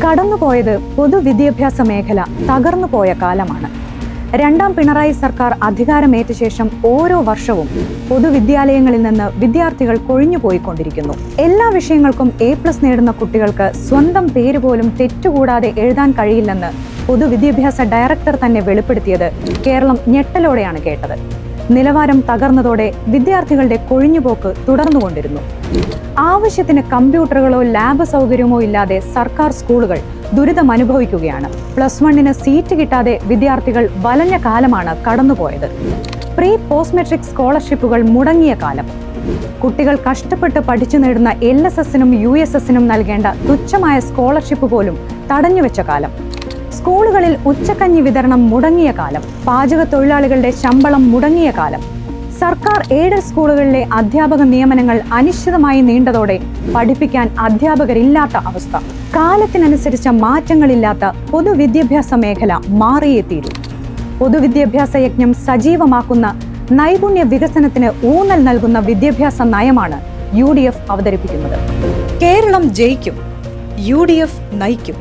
കടന്നുപോയത് പൊതുവിദ്യാഭ്യാസ മേഖല തകർന്നുപോയ കാലമാണ്. രണ്ടാം പിണറായി സർക്കാർ അധികാരമേറ്റ ശേഷം ഓരോ വർഷവും പൊതുവിദ്യാലയങ്ങളിൽ നിന്ന് വിദ്യാർത്ഥികൾ കൊഴിഞ്ഞുപോയിക്കൊണ്ടിരിക്കുന്നു. എല്ലാ വിഷയങ്ങൾക്കും A+ നേടുന്ന കുട്ടികൾക്ക് സ്വന്തം പേര് പോലും തെറ്റുകൂടാതെ എഴുതാൻ കഴിയില്ലെന്ന് പൊതുവിദ്യാഭ്യാസ ഡയറക്ടർ തന്നെ വെളിപ്പെടുത്തിയത് കേരളം ഞെട്ടലോടെയാണ് കേട്ടത്. നിലവാരം തകർന്നതോടെ വിദ്യാർത്ഥികളുടെ കൊഴിഞ്ഞുപോക്ക് തുടർന്നുകൊണ്ടിരുന്നു. ആവശ്യത്തിന് കമ്പ്യൂട്ടറുകളോ ലാബ് സൗകര്യമോ ഇല്ലാതെ സർക്കാർ സ്കൂളുകൾ ദുരിതമനുഭവിക്കുകയാണ്. +1 സീറ്റ് കിട്ടാതെ വിദ്യാർത്ഥികൾ വലഞ്ഞ കാലമാണ് കടന്നുപോയത്. പോസ്റ്റ് മെട്രിക് സ്കോളർഷിപ്പുകൾ മുടങ്ങിയ കാലം, കുട്ടികൾ കഷ്ടപ്പെട്ട് പഠിച്ചു നേടുന്ന LSSനും USSനും നൽകേണ്ട തുച്ഛമായ സ്കോളർഷിപ്പ് പോലും തടഞ്ഞുവെച്ച കാലം, സ്കൂളുകളിൽ ഉച്ചക്കഞ്ഞി വിതരണം മുടങ്ങിയ കാലം, പാചക തൊഴിലാളികളുടെ ശമ്പളം മുടങ്ങിയ കാലം, സർക്കാർ എയ്ഡഡ് സ്കൂളുകളിലെ അധ്യാപക നിയമനങ്ങൾ അനിശ്ചിതമായി നീണ്ടതോടെ പഠിപ്പിക്കാൻ അധ്യാപകരില്ലാത്ത അവസ്ഥ, കാലത്തിനനുസരിച്ച മാറ്റങ്ങളില്ലാത്ത പൊതുവിദ്യാഭ്യാസ മേഖല മാറിയേ തീരൂ. പൊതുവിദ്യാഭ്യാസ യജ്ഞം സജീവമാക്കുന്ന നൈപുണ്യ വികസനത്തിന് ഊന്നൽ നൽകുന്ന വിദ്യാഭ്യാസ നയമാണ് UDF അവതരിപ്പിക്കുന്നത്. കേരളം ജയിക്കും, UDF നയിക്കും.